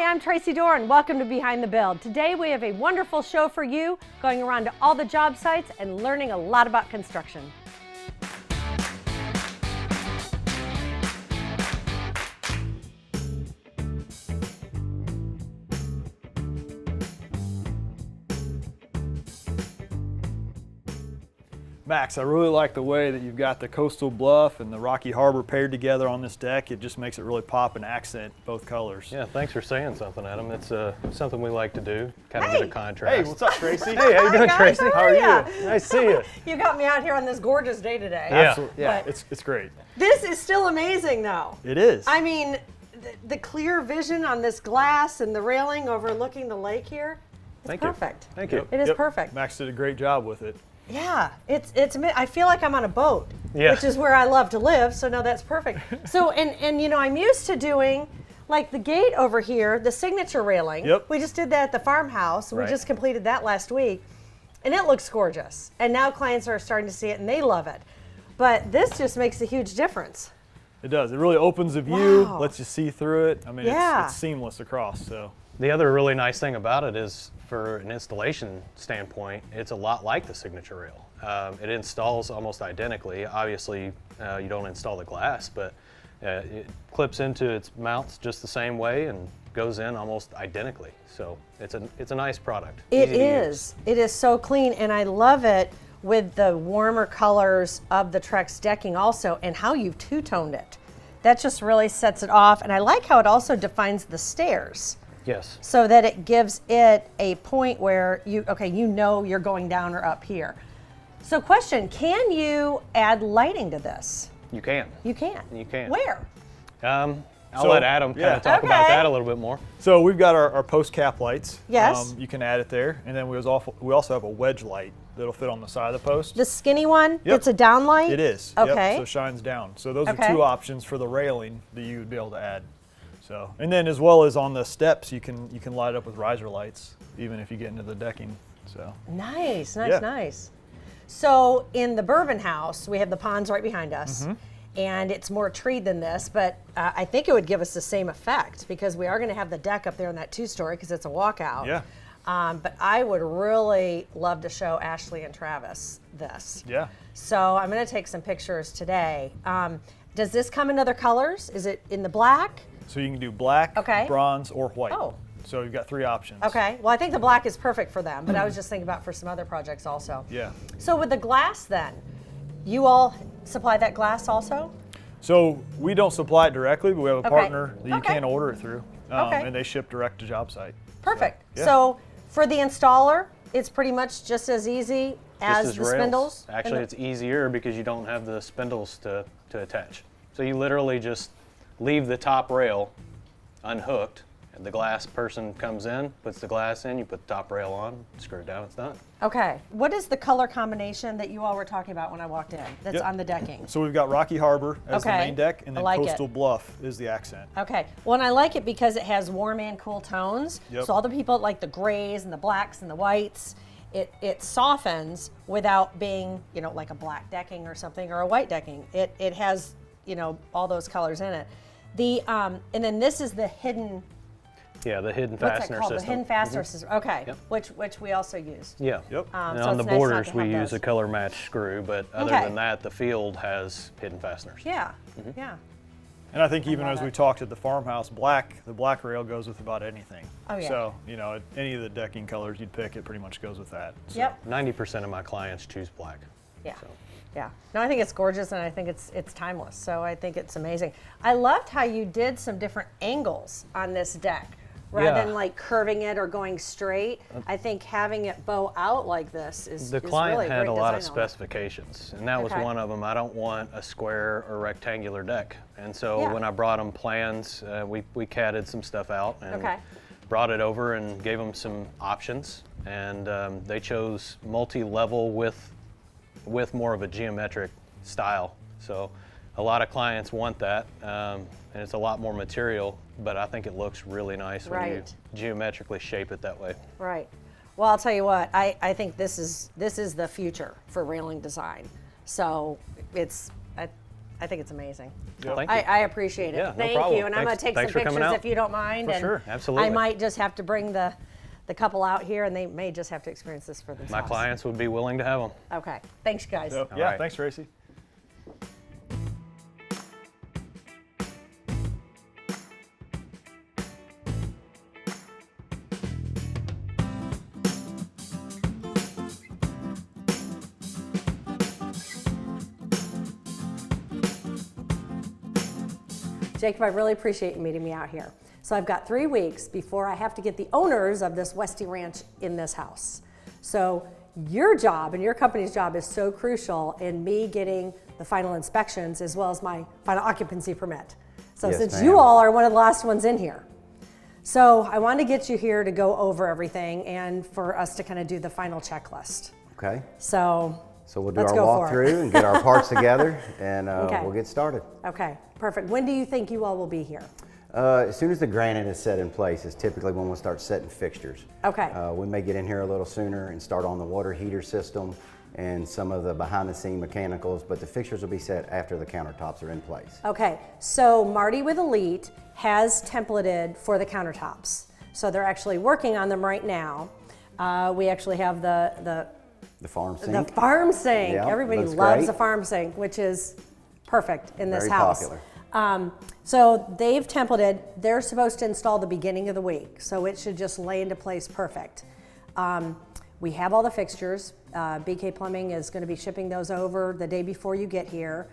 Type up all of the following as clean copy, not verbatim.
Hi, I'm Tracee Doran. Welcome to Behind the Build. Today we have a wonderful show for you, going around to all the job sites and learning a lot about construction. Max, I really like the way that you've got the coastal bluff and the rocky harbor paired together on this deck. It just makes it really pop and accent both colors. Yeah, thanks for saying something, Adam. It's something we like to do, kind of get a contrast. Hey, what's up, Tracee? Hey, how you doing, guys, Tracee? how are ya? Nice to see you. You got me out here on this gorgeous day today. Yeah. Absolutely. Yeah, But- it's great. This is still amazing though. It is. I mean, the clear vision on this glass and the railing overlooking the lake here, it's Thank you. perfect. Thank you. It is Yep. perfect. Max did a great job with it. Yeah, I feel like I'm on a boat, Yeah. which is where I love to live, so no, that's perfect. So, and you know, I'm used to doing, like the gate over here, the signature railing. Yep. We just did that at the farmhouse. We Right. just completed that last week, and it looks gorgeous. And now clients are starting to see it, and they love it. But this just makes a huge difference. It does. It really opens the view, Wow. lets you see through it. I mean, Yeah. it's seamless across, so. The other really nice thing about it is, for an installation standpoint, it's a lot like the signature rail. It installs almost identically. Obviously, you don't install the glass, but it clips into its mounts just the same way and goes in almost identically. So it's a nice product. It Easy to use. is. It is so clean, and I love it with the warmer colors of the Trex decking also, and how you've two-toned it. That just really sets it off, and I like how it also defines the stairs, Yes. so that it gives it a point where you know you're going down or up here. So question, can you add lighting to this? You can. You can. You can. Where? I'll So, let Adam kind yeah. of talk about Okay. that a little bit more. So we've got our post cap lights. Yes. You can add it there. And then we also have a wedge light that'll fit on the side of the post. The skinny one? Yep. It's a down light? It is. Okay. Yep, so it shines down. So those Okay. are two options for the railing that you would be able to add. So, and then as well as on the steps, you can light up with riser lights, even if you get into the decking. So. Nice. Yeah. Nice. So in the Bourbon House, we have the ponds right behind us, Mm-hmm. and it's more tree than this, but I think it would give us the same effect because we are going to have the deck up there in that two-story because it's a walkout. Yeah. But I would really love to show Ashley and Travis this. Yeah. So I'm going to take some pictures today. Does this come in other colors? Is it in the black? So you can do black, Okay. bronze, or white. Oh. So you've got three options. Okay. Well, I think the black is perfect for them, but I was just thinking about for some other projects also. Yeah. So with the glass then, you all supply that glass also? So we don't supply it directly, but we have a Okay. partner that you Okay. can order it through, Okay. and they ship direct to job site. Perfect. yeah. So for the installer, it's pretty much just as easy Just as the rails. spindles? Actually, it's easier because you don't have the spindles to attach. So you literally just leave the top rail unhooked, and the glass person comes in, puts the glass in, you put the top rail on, screw it down, it's done. Okay. What is the color combination that you all were talking about when I walked in that's Yep. on the decking? So we've got Rocky Harbor as the Okay. main deck, and I then like it. Coastal Bluff is the accent. Okay. Well, and I like it because it has warm and cool tones. Yep. So all the people like the grays and the blacks and the whites. It softens without being, like a black decking or something or a white decking. It has, all those colors in it. The and then this is the hidden. Yeah, the hidden What's that fastener called? system. The hidden fastener system. Okay. Yep. Which we also used. Yeah. Yep. And So on the it's nice not borders, to we have use those. a color match screw, but other Okay. than that, the field has hidden fasteners. Yeah. Yeah. And I think even love as we it. talked at the farmhouse, the black rail goes with about anything. Oh, yeah. So, any of the decking colors you'd pick, it pretty much goes with that. So. Yep. 90% of my clients choose black. Yeah. So. Yeah. No, I think it's gorgeous and I think it's timeless. So I think it's amazing. I loved how you did some different angles on this deck. Rather Yeah. than like curving it or going straight, I think having it bow out like this is The is client really had great a lot of design element. specifications, and that was Okay. one of them. I don't want a square or rectangular deck. And so Yeah. when I brought them plans, we catted some stuff out and Okay. brought it over and gave them some options. And they chose multi-level with more of a geometric style. So a lot of clients want that, and it's a lot more material, but I think it looks really nice when you Right. geometrically shape it that way. Right. Well, I'll tell you what, I think this is the future for railing design. So it's I think it's amazing. Yep. Thank you. I appreciate it. Yeah, no Thank problem. you. And I'm going Thanks- to take thanks some for coming pictures out. if you don't mind. For and sure, absolutely. I might just have to bring the couple out here, and they may just have to experience this for themselves. My clients would be willing to have them. Okay. Thanks, guys. So, yeah, right. thanks, Tracee. Jacob, I really appreciate you meeting me out here. So I've got 3 weeks before I have to get the owners of this Westie Ranch in this house. So your job and your company's job is so crucial in me getting the final inspections as well as my final occupancy permit. So Yes, since ma'am. you all are one of the last ones in here. So I wanted to get you here to go over everything and for us to kind of do the final checklist. Okay, So so we'll do let's our go for it. walkthrough and get our parts together, and Okay. we'll get started. Okay, perfect. When do you think you all will be here? As soon as the granite is set in place is typically when we'll start setting fixtures. Okay. We may get in here a little sooner and start on the water heater system and some of the behind-the-scene mechanicals, but the fixtures will be set after the countertops are in place. Okay, so Marty with Elite has templated for the countertops. So they're actually working on them right now. We actually have the The farm sink. farm sink. Yeah, Everybody looks loves great. a farm sink, which is perfect in this Very house. popular. So they've templated. They're supposed to install the beginning of the week, so it should just lay into place perfect. We have all the fixtures. BK Plumbing is going to be shipping those over the day before you get here.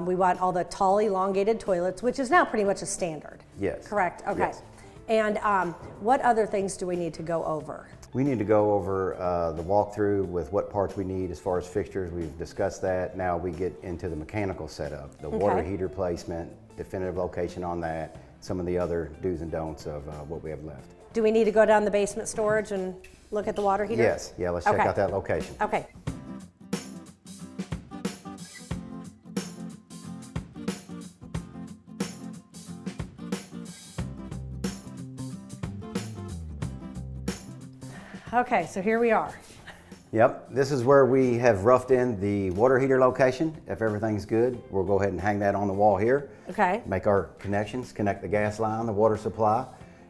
We want all the tall, elongated toilets, which is now pretty much a standard. Yes. Correct? Okay. Yes. And what other things do we need to go over? We need to go over the walkthrough with what parts we need as far as fixtures. We've discussed that. Now we get into the mechanical setup, the water Okay. heater placement, definitive location on that, some of the other do's and don'ts of what we have left. Do we need to go down the basement storage and look at the water heater? Yes, yeah, let's check Okay. out that location. Okay. Okay, so here we are. Yep, this is where we have roughed in the water heater location. If everything's good, we'll go ahead and hang that on the wall here. Okay. Make our connections, connect the gas line, the water supply,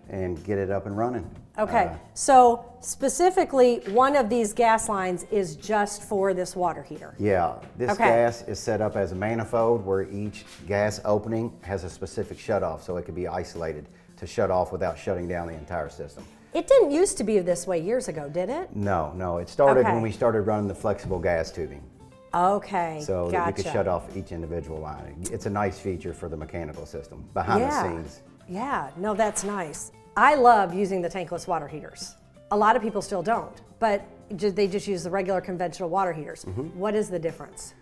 and get it up and running. Okay, so specifically, one of these gas lines is just for this water heater. Yeah, this Okay. gas is set up as a manifold where each gas opening has a specific shutoff, so it can be isolated to shut off without shutting down the entire system. It didn't used to be this way years ago, did it? No, it started Okay. when we started running the flexible gas tubing, Okay, so that you could gotcha. shut off each individual line. It's a nice feature for the mechanical system, behind the scenes. Yeah, no, that's nice. I love using the tankless water heaters. A lot of people still don't, but they just use the regular conventional water heaters. Mm-hmm. What is the difference?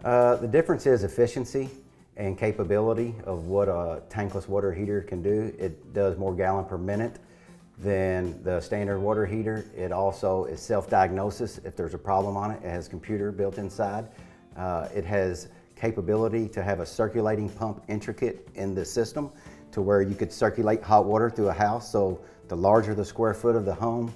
The difference is efficiency and capability of what a tankless water heater can do. It does more gallon per minute than the standard water heater. It also is self-diagnosis if there's a problem on it. It has computer built inside. It has capability to have a circulating pump intricate in the system to where you could circulate hot water through a house. So the larger the square foot of the home,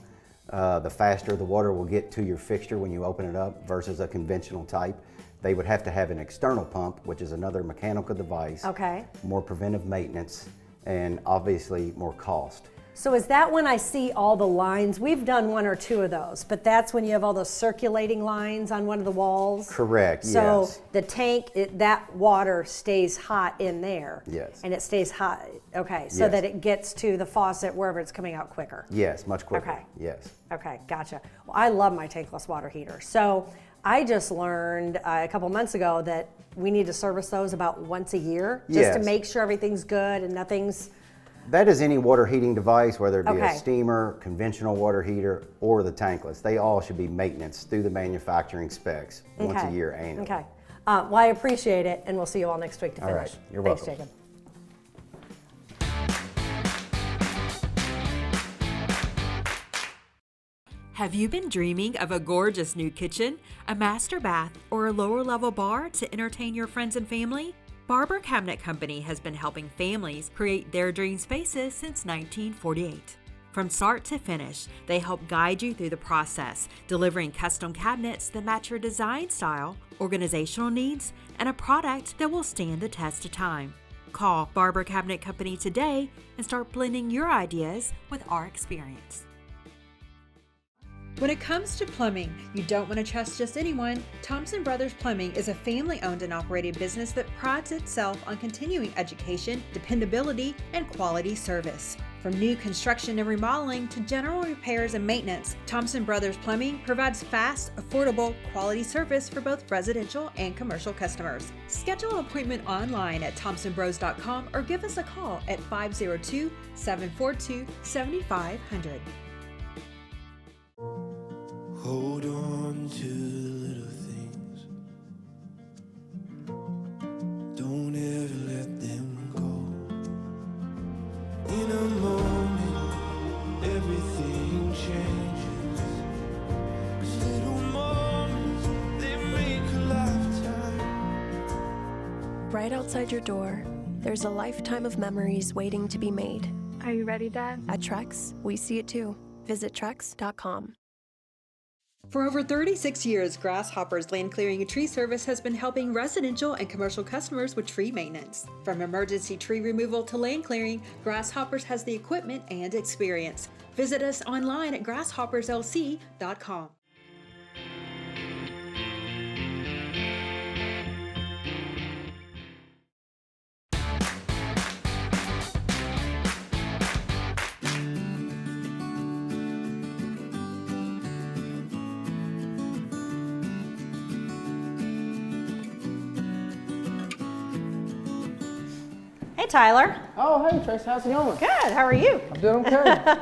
the faster the water will get to your fixture when you open it up versus a conventional type. They would have to have an external pump, which is another mechanical device. Okay. More preventive maintenance and obviously more cost. So is that when I see all the lines? We've done one or two of those, but that's when you have all those circulating lines on one of the walls? Correct, So yes. the tank, that water stays hot in there? Yes. And it stays hot, okay, so Yes. that it gets to the faucet wherever it's coming out quicker? Yes, much quicker. Okay. Yes. Okay, gotcha. Well, I love my tankless water heater. So I just learned a couple months ago that we need to service those about once a year, just to Yes. make sure everything's good and nothing's, That is any water heating device, whether it be Okay. a steamer, conventional water heater, or the tankless. They all should be maintenance through the manufacturing specs once a Okay. year annually. Okay. Well, I appreciate it, and we'll see you all next week to All finish. right. You're Thanks, welcome. Jacob. Have you been dreaming of a gorgeous new kitchen, a master bath, or a lower level bar to entertain your friends and family? Barber Cabinet Company has been helping families create their dream spaces since 1948. From start to finish, they help guide you through the process, delivering custom cabinets that match your design style, organizational needs, and a product that will stand the test of time. Call Barber Cabinet Company today and start blending your ideas with our experience. When it comes to plumbing, you don't want to trust just anyone. Thompson Brothers Plumbing is a family-owned and operated business that prides itself on continuing education, dependability, and quality service. From new construction and remodeling to general repairs and maintenance, Thompson Brothers Plumbing provides fast, affordable, quality service for both residential and commercial customers. Schedule an appointment online at thompsonbros.com or give us a call at 502-742-7500. Hold on to the little things. Don't ever let them go. In a moment, everything changes. 'Cause little moments, they make a lifetime. Right outside your door, there's a lifetime of memories waiting to be made. Are you ready, Dad? At Trex, we see it too. Visit Trex.com. For over 36 years, Grasshopper's Land Clearing and Tree Service has been helping residential and commercial customers with tree maintenance. From emergency tree removal to land clearing, Grasshoppers has the equipment and experience. Visit us online at grasshopperslc.com. Hey, Tyler. Oh, hey, Trace, how's it going? Good. How are you? I'm doing okay.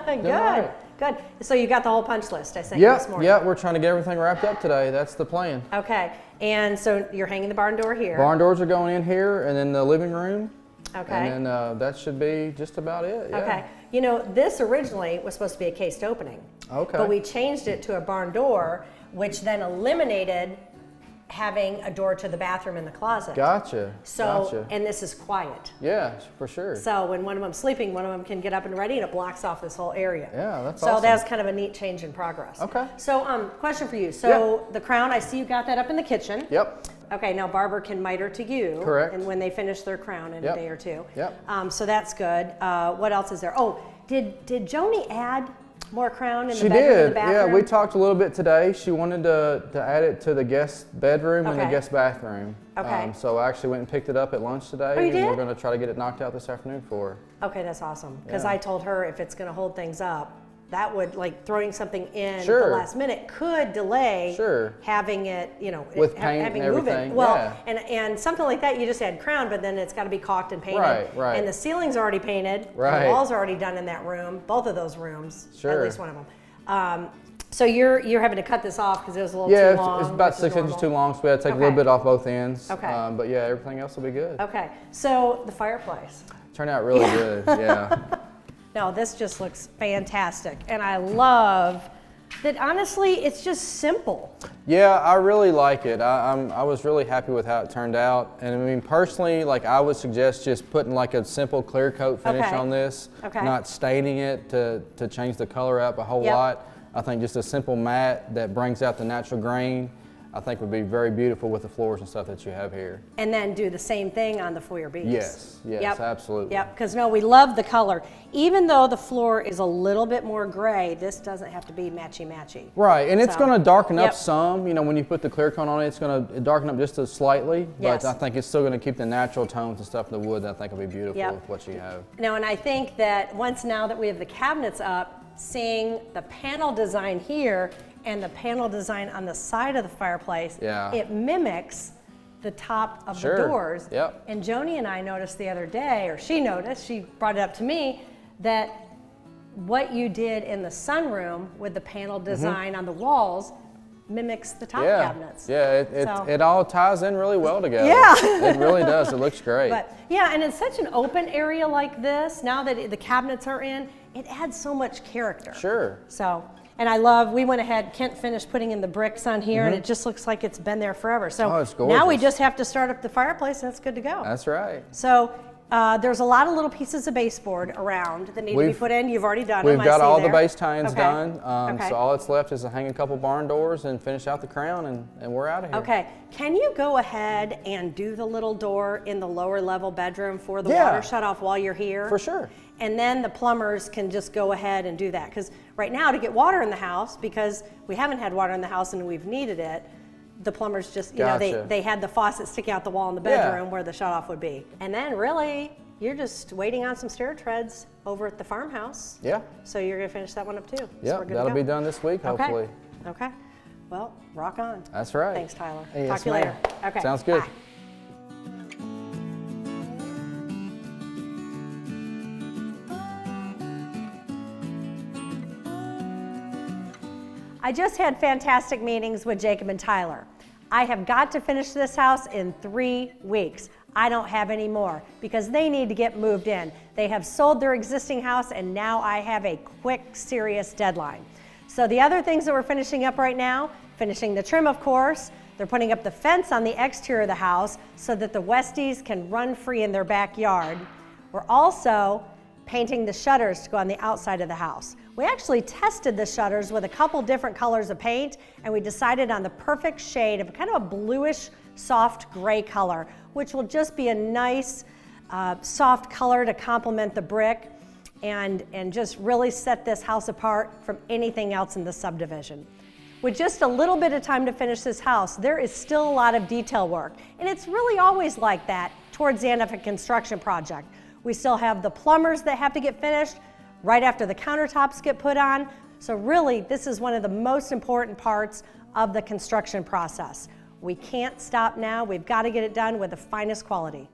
Good. Doing all right. Good. So you got the whole punch list I sent you this morning. Yeah, we're trying to get everything wrapped up today. That's the plan. Okay. And so you're hanging the barn door here. Barn doors are going in here and then the living room. Okay. And then that should be just about it. Yeah. Okay. You know, this originally was supposed to be a cased opening. Okay. But we changed it to a barn door, which then eliminated having a door to the bathroom and the closet. Gotcha. So, gotcha. and this is quiet. Yeah, for sure. So when one of them's sleeping, one of them can get up and ready, and it blocks off this whole area. Yeah, that's so awesome. that's kind of a neat change in progress. Okay. So, question for you. So the crown, I see you got that up in the kitchen. Yep. Okay, now Barber can miter to you. Correct. And when they finish their crown in a day or two. Yep. So that's good. What else is there? Oh, did Joni add more crown in She the bedroom and the did. bathroom? Yeah, we talked a little bit today. She wanted to add it to the guest bedroom and the Okay. guest bathroom. Okay. So I actually went and picked it up at lunch today. Oh, you and did? we're going to try to get it knocked out this afternoon for her. Okay, that's awesome. Because Yeah. I told her if it's going to hold things up, that would, like, throwing something in at Sure. the last minute could delay Sure. having it, you know, With paint having and movement. everything, Well, yeah. and something like that, you just add crown, but then it's got to be caulked and painted. Right, right. And the ceiling's already painted. Right. The walls are already done in that room, both of those rooms, at Sure. least one of them. So you're having to cut this off because it was a little Yeah, too long. it's about which is 6 inches normal. too long, so we had to take a Okay. little bit off both ends. Okay. But yeah, everything else will be good. Okay, so the fireplace. Turned out really good, yeah. No, this just looks fantastic. And I love that, honestly, it's just simple. Yeah, I really like it. I was really happy with how it turned out. And I mean, personally, like I would suggest just putting like a simple clear coat finish Okay. on this, Okay. not staining it to change the color up a whole Yep. lot. I think just a simple matte that brings out the natural grain, I think would be very beautiful with the floors and stuff that you have here. And then do the same thing on the foyer beams. Yes, Yep. absolutely. Yep, because no, we love the color. Even though the floor is a little bit more gray, this doesn't have to be matchy-matchy. Right, and it's So, going to darken up yep. some. You know, when you put the clear coat on it, it's going to darken up just slightly. Yes. But I think it's still going to keep the natural tones and stuff in the wood that I think will be beautiful Yep. with what you have. No, and I think that now that we have the cabinets up, seeing the panel design here and the panel design on the side of the fireplace, Yeah. it mimics the top of Sure. the doors. Yep. And Joni and I noticed the other day, or she noticed, she brought it up to me, that what you did in the sunroom with the panel design on the walls mimics the top cabinets. Yeah, So- it all ties in really well together. Yeah. It really does. It looks great. But yeah, and in such an open area like this, now that the cabinets are in, it adds so much character. Sure. So, and we went ahead, Kent finished putting in the bricks on here, and it just looks like it's been there forever. So Oh, it's now we gorgeous. just have to start up the fireplace, and it's good to go. That's right. So There's a lot of little pieces of baseboard around that need to be put in. You've already done them. We've got all the base tines Okay. done. Okay. So all that's left is to hang a couple barn doors and finish out the crown, and we're out of here. Okay. Can you go ahead and do the little door in the lower level bedroom for the Yeah. water shut off while you're here? For sure. And then the plumbers can just go ahead and do that. Because right now, to get water in the house, because we haven't had water in the house and we've needed it, the plumbers just, you know, Gotcha. they had the faucet sticking out the wall in the bedroom where the shut off would be. And then really, you're just waiting on some stair treads over at the farmhouse. Yeah. So you're gonna finish that one up too. So Yeah, we're good to that'll go. be done this week, Okay. hopefully. Okay. Well, rock on. That's right. Thanks, Tyler. Yes, Talk to you ma'am. later. Okay. Sounds good. Bye. I just had fantastic meetings with Jacob and Tyler. I have got to finish this house in 3 weeks. I don't have any more because they need to get moved in. They have sold their existing house and now I have a quick, serious deadline. So the other things that we're finishing up right now, finishing the trim, of course. They're putting up the fence on the exterior of the house so that the Westies can run free in their backyard. We're also painting the shutters to go on the outside of the house. We actually tested the shutters with a couple different colors of paint and we decided on the perfect shade of kind of a bluish, soft gray color, which will just be a nice, soft color to complement the brick and just really set this house apart from anything else in the subdivision. With just a little bit of time to finish this house, there is still a lot of detail work. And it's really always like that towards the end of a construction project. We still have the plumbers that have to get finished right after the countertops get put on. So really, this is one of the most important parts of the construction process. We can't stop now. We've got to get it done with the finest quality.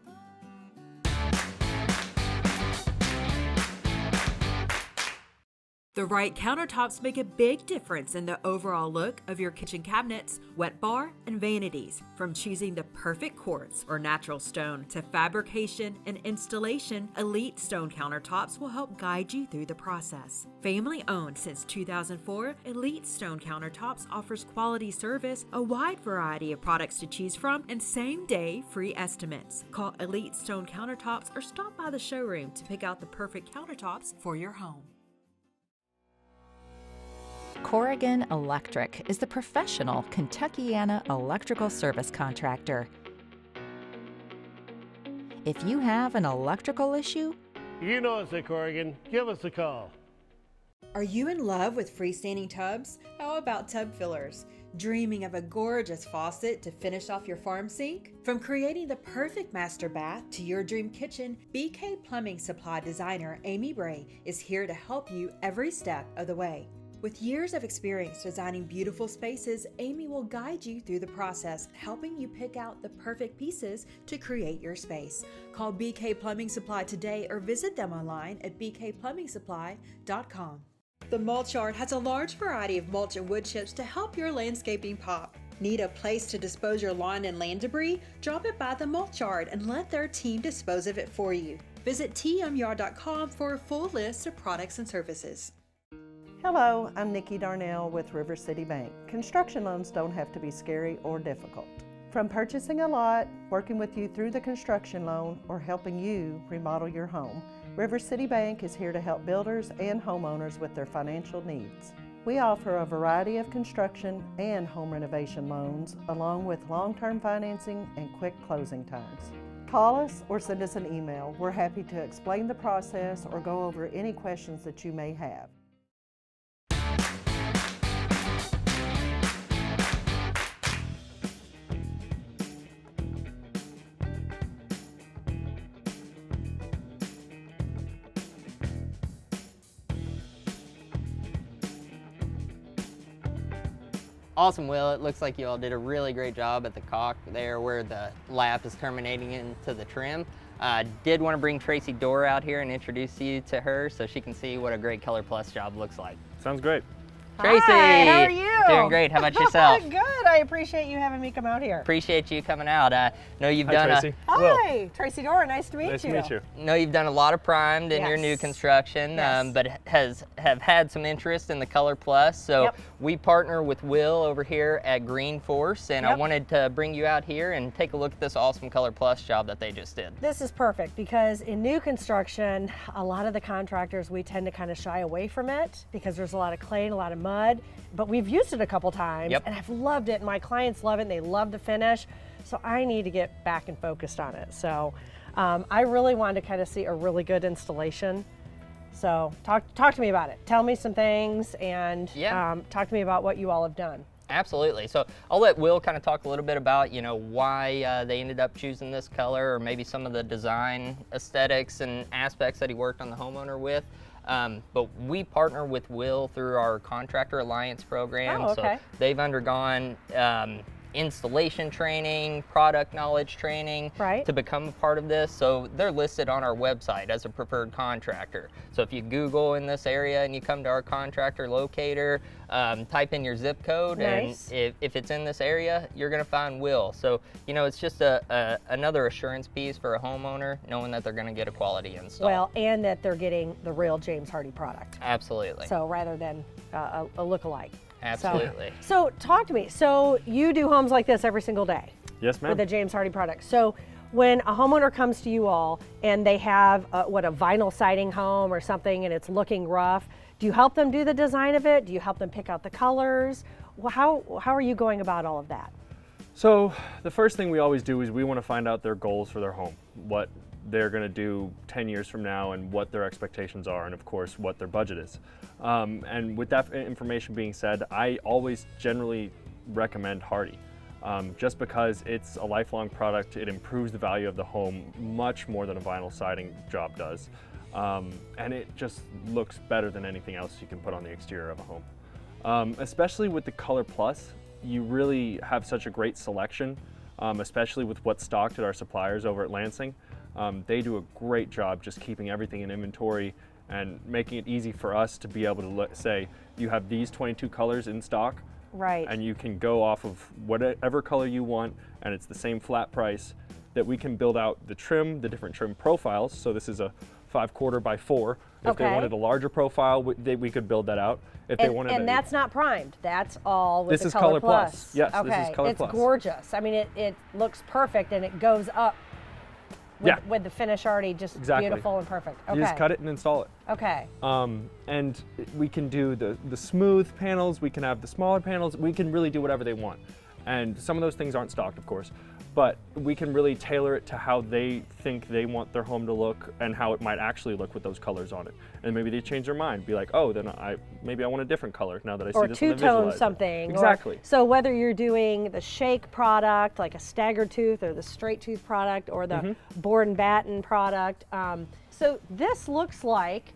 The right countertops make a big difference in the overall look of your kitchen cabinets, wet bar, and vanities. From choosing the perfect quartz or natural stone to fabrication and installation, Elite Stone countertops will help guide you through the process. Family owned since 2004, Elite Stone countertops offers quality service, a wide variety of products to choose from, and same-day free estimates. Call Elite Stone countertops or stop by the showroom to pick out the perfect countertops for your home. Corrigan Electric is the professional Kentuckiana electrical service contractor. If you have an electrical issue, you know us at Corrigan. Give us a call. Are you in love with freestanding tubs? How about tub fillers? Dreaming of a gorgeous faucet to finish off your farm sink? From creating the perfect master bath to your dream kitchen, BK Plumbing Supply designer Amy Bray is here to help you every step of the way. With years of experience designing beautiful spaces, Amy will guide you through the process, helping you pick out the perfect pieces to create your space. Call BK Plumbing Supply today or visit them online at bkplumbingsupply.com. The Mulch Yard has a large variety of mulch and wood chips to help your landscaping pop. Need a place to dispose your lawn and land debris? Drop it by the Mulch Yard and let their team dispose of it for you. Visit tmyard.com for a full list of products and services. Hello, I'm Nikki Darnell with River City Bank. Construction loans don't have to be scary or difficult. From purchasing a lot, working with you through the construction loan, or helping you remodel your home, River City Bank is here to help builders and homeowners with their financial needs. We offer a variety of construction and home renovation loans, along with long-term financing and quick closing times. Call us or send us an email. We're happy to explain the process or go over any questions that you may have. Awesome, Will. It looks like you all did a really great job at the caulk there where the lap is terminating into the trim. Did want to bring Tracee Dorr out here and introduce you to her so she can see what a great Color Plus job looks like. Sounds great. Tracee. Hi, how are you? Doing great. How about yourself? Good. I appreciate you having me come out here. Appreciate you coming out. I know you've done Tracee. Hi, Tracee Dora. Nice to meet you. Nice to meet you. know you've done a lot of primed in your new Yes. construction, Yes. but have had some interest in the Color Plus. So Yep. we partner with Will over here at Green Force, and I Yep. wanted to bring you out here and take a look at this awesome Color Plus job that they just did. This is perfect because in new construction, a lot of the contractors, we tend to kind of shy away from it because there's a lot of clay and a lot of mud, but we've used it a couple times Yep. and I've loved it. My clients love it and they love the finish. So I need to get back and focused on it. So I really wanted to kind of see a really good installation. So talk to me about it. Tell me some things and Yeah. talk to me about what you all have done. Absolutely. So I'll let Will kind of talk a little bit about, why they ended up choosing this color, or maybe some of the design aesthetics and aspects that he worked on the homeowner with. But we partner with Will through our Contractor Alliance program. Oh, okay. So they've undergone installation training, product knowledge training to become a part of this. So they're listed on our website as a preferred contractor. So if you Google in this area and you come to our contractor locator, type in your zip code, Nice. and if it's in this area, you're gonna find Will. So, it's just another assurance piece for a homeowner, knowing that they're gonna get a quality install. Well, and that they're getting the real James Hardie product. Absolutely. So rather than a lookalike. Absolutely. So talk to me. So you do homes like this every single day? Yes, ma'am. With the James Hardie product. So when a homeowner comes to you all and they have a vinyl siding home or something and it's looking rough, do you help them do the design of it? Do you help them pick out the colors? Well, how are you going about all of that? So the first thing we always do is we want to find out their goals for their home, what they're going to do 10 years from now and what their expectations are, and of course what their budget is. And with that information being said, I always generally recommend Hardie. Just because it's a lifelong product, it improves the value of the home much more than a vinyl siding job does. And it just looks better than anything else you can put on the exterior of a home. Especially with the Color Plus, you really have such a great selection, especially with what's stocked at our suppliers over at Lansing. They do a great job just keeping everything in inventory and making it easy for us to be able to say, you have these 22 colors in stock, right? And you can go off of whatever color you want, and it's the same flat price, that we can build out the trim, the different trim profiles. So this is a 5/4 by 4. If they wanted a larger profile, we could build that out. If they wanted, and that's not primed. That's all with this the is Color Plus. Yes, okay. this is Color It's Plus. gorgeous. I mean, it looks perfect and it goes up with the finish already just beautiful and perfect. Okay. You just cut it and install it. Okay. And we can do the smooth panels, we can have the smaller panels, we can really do whatever they want. And some of those things aren't stocked, of course, but we can really tailor it to how they think they want their home to look and how it might actually look with those colors on it. And maybe they change their mind, be like, oh, then maybe I want a different color now that I see this on the visualizer. Or two-tone something. Exactly. So whether you're doing the shake product, like a staggered tooth, or the straight tooth product, or the board and batten product. So this looks like,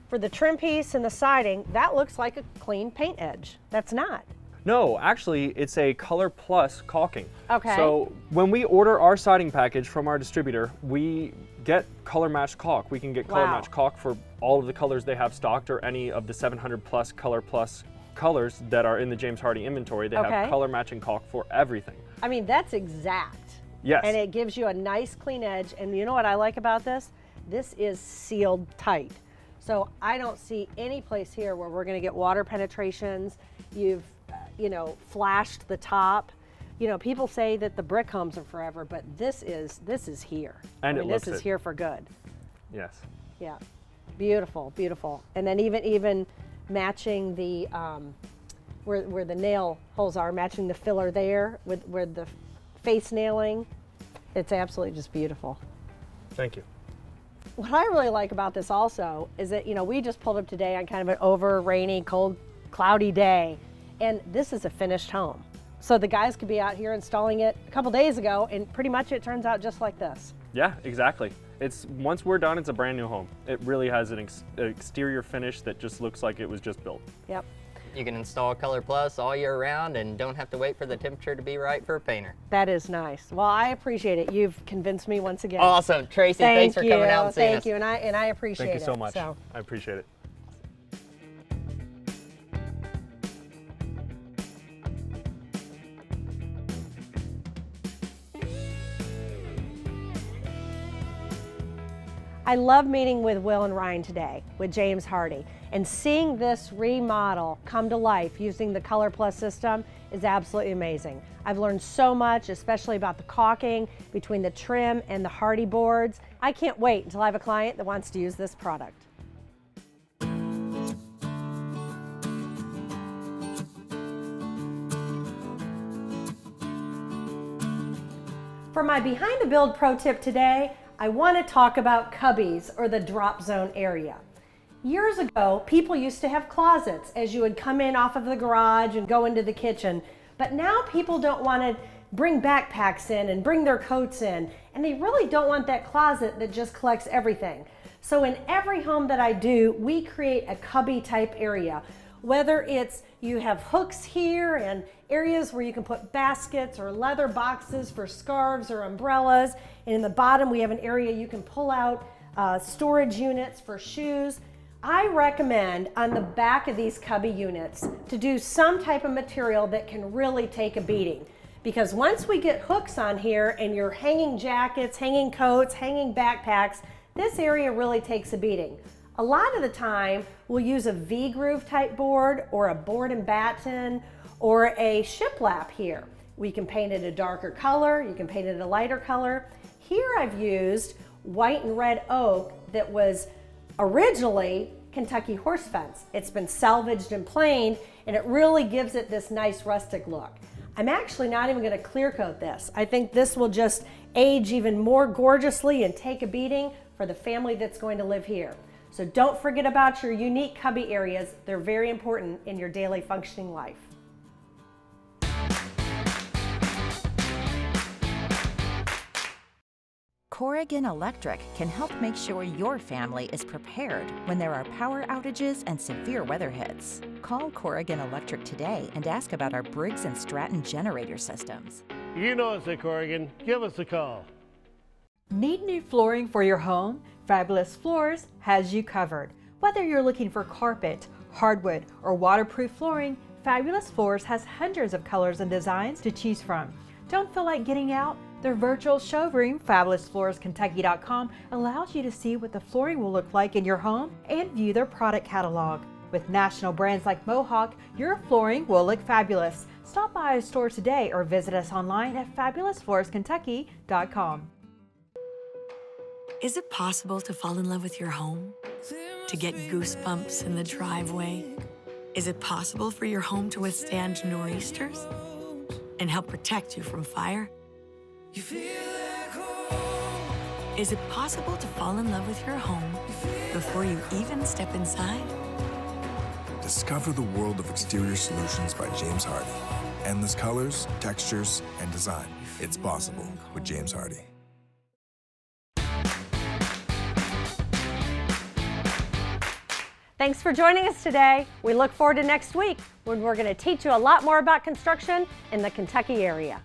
for the trim piece and the siding, that looks like a clean paint edge. That's not. No, actually, it's a Color Plus caulking. Okay. So when we order our siding package from our distributor, we get color matched caulk. We can get color matched caulk for all of the colors they have stocked, or any of the 700 plus Color Plus colors that are in the James Hardie inventory. They have color matching caulk for everything. I mean, that's exact. Yes. And it gives you a nice clean edge. And you know what I like about this? This is sealed tight. So I don't see any place here where we're gonna get water penetrations. You've flashed the top. People say that the brick homes are forever, but this is here. And this is here for good. Yes. Yeah, beautiful, beautiful. And then even matching the where the nail holes are, matching the filler there with where the face nailing. It's absolutely just beautiful. Thank you. What I really like about this also is that we just pulled up today on kind of an over rainy, cold, cloudy day. And this is a finished home. So the guys could be out here installing it a couple days ago, and pretty much it turns out just like this. Yeah, exactly. Once we're done, it's a brand new home. It really has an exterior finish that just looks like it was just built. Yep. You can install Color Plus all year round and don't have to wait for the temperature to be right for a painter. That is nice. Well, I appreciate it. You've convinced me once again. Awesome. Tracee, thanks for coming out and seeing us. Thank you, and I appreciate it. Thank you so much. I appreciate it. I love meeting with Will and Ryan today with James Hardie, and seeing this remodel come to life using the Color Plus system is absolutely amazing. I've learned so much, especially about the caulking between the trim and the Hardie boards. I can't wait until I have a client that wants to use this product. For my Behind the Build pro tip today, I want to talk about cubbies, or the drop zone area. Years ago, people used to have closets as you would come in off of the garage and go into the kitchen, but now people don't want to bring backpacks in and bring their coats in, and they really don't want that closet that just collects everything. So in every home that I do, we create a cubby type area. Whether it's you have hooks here and areas where you can put baskets or leather boxes for scarves or umbrellas, and in the bottom we have an area you can pull out storage units for shoes. I recommend on the back of these cubby units to do some type of material that can really take a beating, because once we get hooks on here and you're hanging jackets, hanging coats, hanging backpacks, this area really takes a beating. A lot of the time, we'll use a V-groove type board or a board and batten or a shiplap here. We can paint it a darker color, you can paint it a lighter color. Here I've used white and red oak that was originally Kentucky horse fence. It's been salvaged and planed, and it really gives it this nice rustic look. I'm actually not even going to clear coat this. I think this will just age even more gorgeously and take a beating for the family that's going to live here. So don't forget about your unique cubby areas. They're very important in your daily functioning life. Corrigan Electric can help make sure your family is prepared when there are power outages and severe weather hits. Call Corrigan Electric today and ask about our Briggs & Stratton generator systems. You know us at Corrigan. Give us a call. Need new flooring for your home? Fabulous Floors has you covered. Whether you're looking for carpet, hardwood, or waterproof flooring, Fabulous Floors has hundreds of colors and designs to choose from. Don't feel like getting out? Their virtual showroom, FabulousFloorsKentucky.com, allows you to see what the flooring will look like in your home and view their product catalog. With national brands like Mohawk, your flooring will look fabulous. Stop by a store today or visit us online at FabulousFloorsKentucky.com. Is it possible to fall in love with your home? To get goosebumps in the driveway? Is it possible for your home to withstand nor'easters and help protect you from fire? Is it possible to fall in love with your home before you even step inside? Discover the world of exterior solutions by James Hardie. Endless colors, textures, and design. It's possible with James Hardie. Thanks for joining us today. We look forward to next week when we're going to teach you a lot more about construction in the Kentucky area.